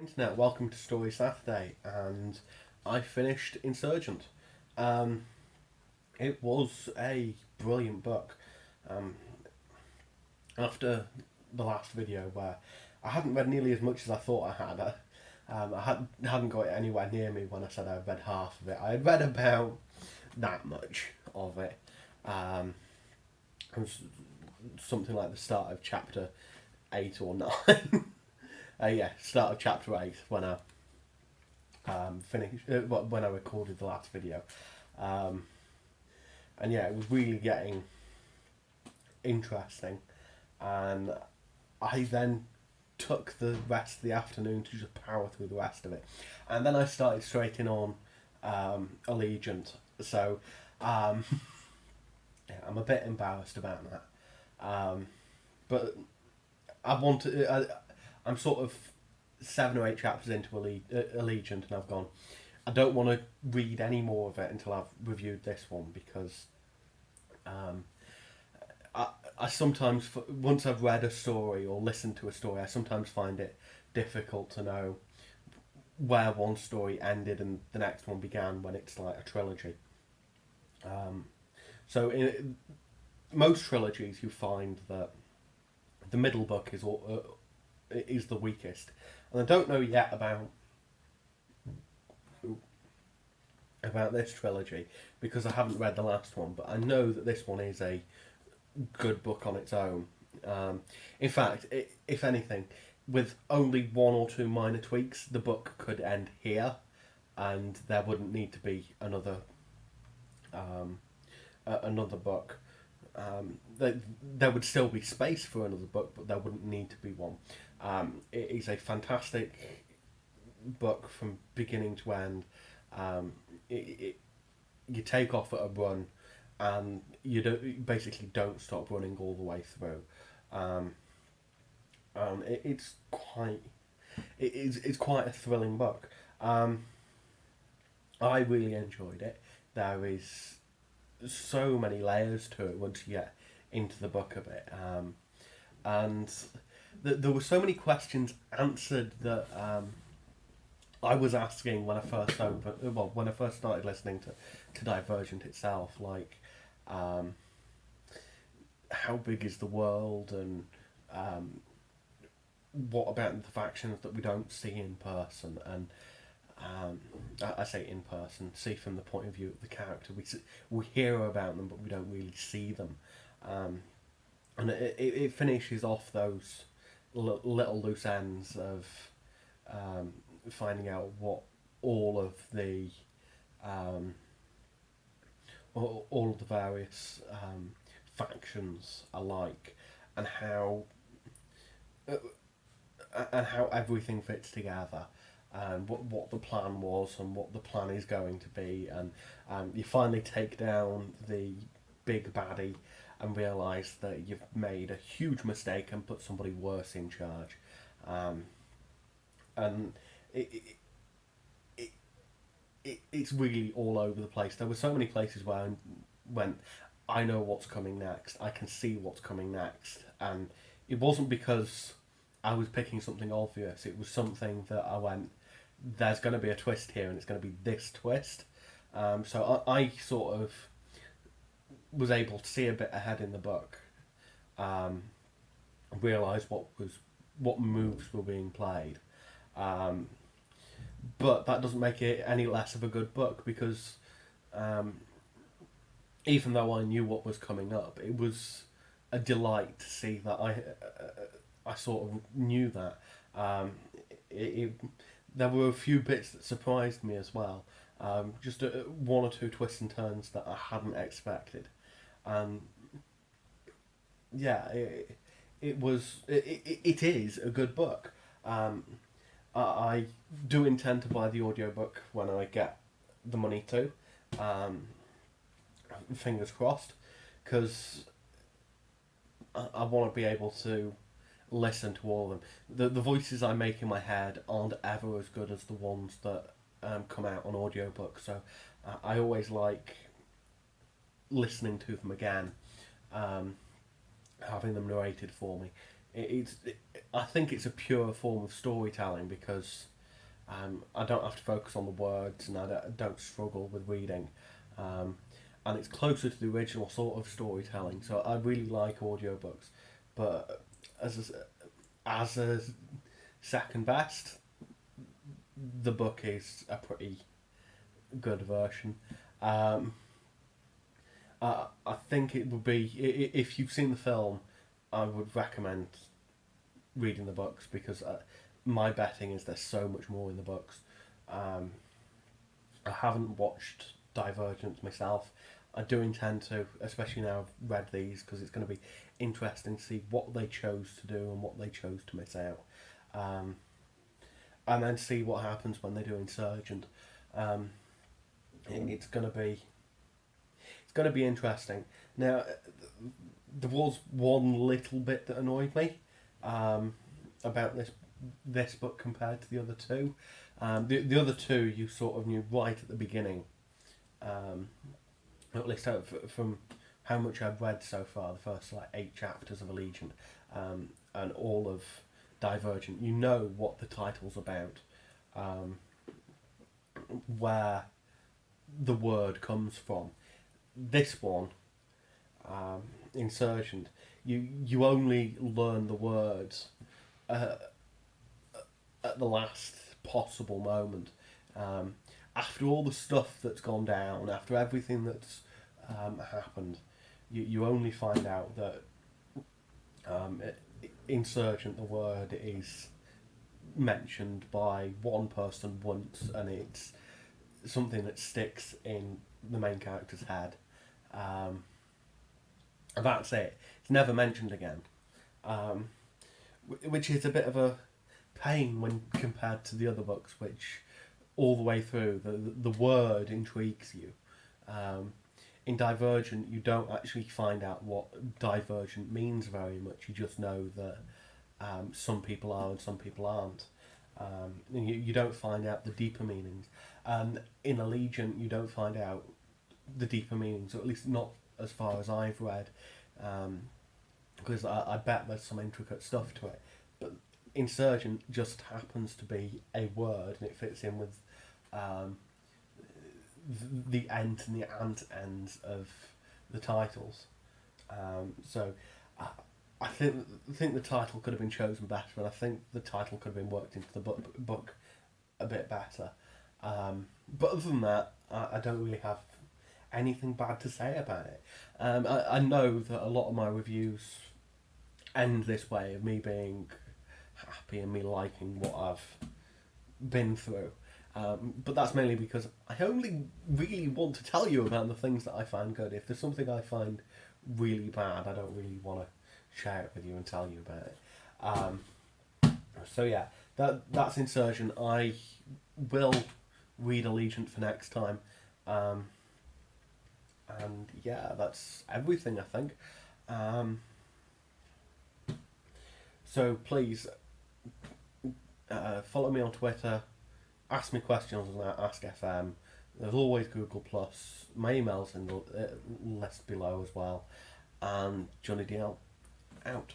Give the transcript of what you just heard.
Internet, welcome to Story Saturday, and I finished Insurgent. Um, it was a brilliant book. Um, After the last video where I hadn't read nearly as much as I thought I had, hadn't got it anywhere near me when I said I read half of it. I had read about that much of it. It was something like the start of chapter 8 or 9. Start of chapter 8 when I finished when I recorded the last video, um, and yeah, it was really getting interesting, and I then took the rest of the afternoon to just power through the rest of it, and then I started straight in on Allegiant. So um, yeah, I'm a bit embarrassed about that, but I want to. I'm sort of 7 or 8 chapters into Allegiant, and I've gone. I don't want to read any more of it until I've reviewed this one because um, I sometimes, once I've read a story or listened to a story, I sometimes find it difficult to know where one story ended and the next one began when it's like a trilogy. Um, so in most trilogies, you find that the middle book is the weakest, and I don't know yet about this trilogy because I haven't read the last one, but I know that this one is a good book on its own. In fact, if anything, with only one or two minor tweaks, the book could end here, and there wouldn't need to be um, another book. There would still be space for another book, but there wouldn't need to be one. It is a fantastic book from beginning to end. Um, you take off at a run, and you basically don't stop running all the way through. Um, it's quite a thrilling book. Um, I really enjoyed it. There is so many layers to it once you get into the book of it, and there were so many questions answered that I was asking when I first when I first started listening to Divergent itself, like um, how big is the world, and um, what about the factions that we don't see in person, and I say in person, see from the point of view of the character. We hear about them, but we don't really see them, and it finishes off those little loose ends of um, finding out what all of the um, all of the various factions are like, and uh, how everything fits together, and what the plan was and what the plan is going to be, and you finally take down the big baddie and realise that you've made a huge mistake and put somebody worse in charge, um, and it, it, it's really all over the place. There were so many places where I went, I know what's coming next. I can see what's coming next, and it wasn't because I was picking something obvious. It was something that I went, there's going to be a twist here, and it's going to be this twist. So I sort of was able to see a bit ahead in the book, um, realise what moves were being played. Um, but that doesn't make it any less of a good book because um, even though I knew what was coming up, it was a delight to see that I sort of knew that. Um, it, there were a few bits that surprised me as well. Just one or two twists and turns that I hadn't expected. And yeah, it is a good book. Um, I do intend to buy the audiobook when I get the money to. Um, Fingers crossed, because I want to be able to listen to all of them. The voices I make in my head aren't ever as good as the ones that come out on audiobook, so I always like listening to them again, having them narrated for me. It's I think it's a pure form of storytelling because I don't have to focus on the words and I don't struggle with reading. Um, and it's closer to the original sort of storytelling. So I really like audiobooks. But as a second best, the book is a pretty good version. Um, I think it would be, if you've seen the film, I would recommend reading the books because my betting is there's so much more in the books. Um, I haven't watched Divergent myself. I do intend to, especially now I've read these, because it's going to be interesting to see what they chose to do and what they chose to miss out. Um, and then see what happens when they do Insurgent. Um, it's going to be interesting. Now, there was one little bit that annoyed me um, about this book compared to the other two. The other two you sort of knew right at the beginning, um, at least from how much I've read so far, the first like 8 chapters of Allegiant, and all of Divergent. You know what the title's about, um, where the word comes from. This one, um, Insurgent, you only learn the words uh, at the last possible moment. Um, After all the stuff that's gone down, after everything that's happened, you only find out that um, Insurgent, the word, is mentioned by one person once, and it's something that sticks in the main character's head. Um, and that's it. It's never mentioned again, um, which is a bit of a pain when compared to the other books, which all the way through the word intrigues you. Um, in Divergent, you don't actually find out what Divergent means very much. You just know that some people are and some people aren't. And you don't find out the deeper meanings. In Allegiant, you don't find out the deeper meanings, or at least not as far as I've read, because I bet there's some intricate stuff to it. But Insurgent just happens to be a word, and it fits in with um, the ent and the ant ends of the titles. So I think the title could have been chosen better, and I think the title could have been worked into the book a bit better. But other than that, I don't really have anything bad to say about it. I know that a lot of my reviews end this way, of me being happy and me liking what I've been through. But that's mainly because I only really want to tell you about the things that I find good. If there's something I find really bad, I don't really want to share it with you and tell you about it. So yeah, that's Insurgent. I will read Allegiant for next time. And yeah, that's everything, I think. So please follow me on Twitter, ask me questions on Ask FM. There's always Google Plus. My email's in the list below as well. And Johnny DL out.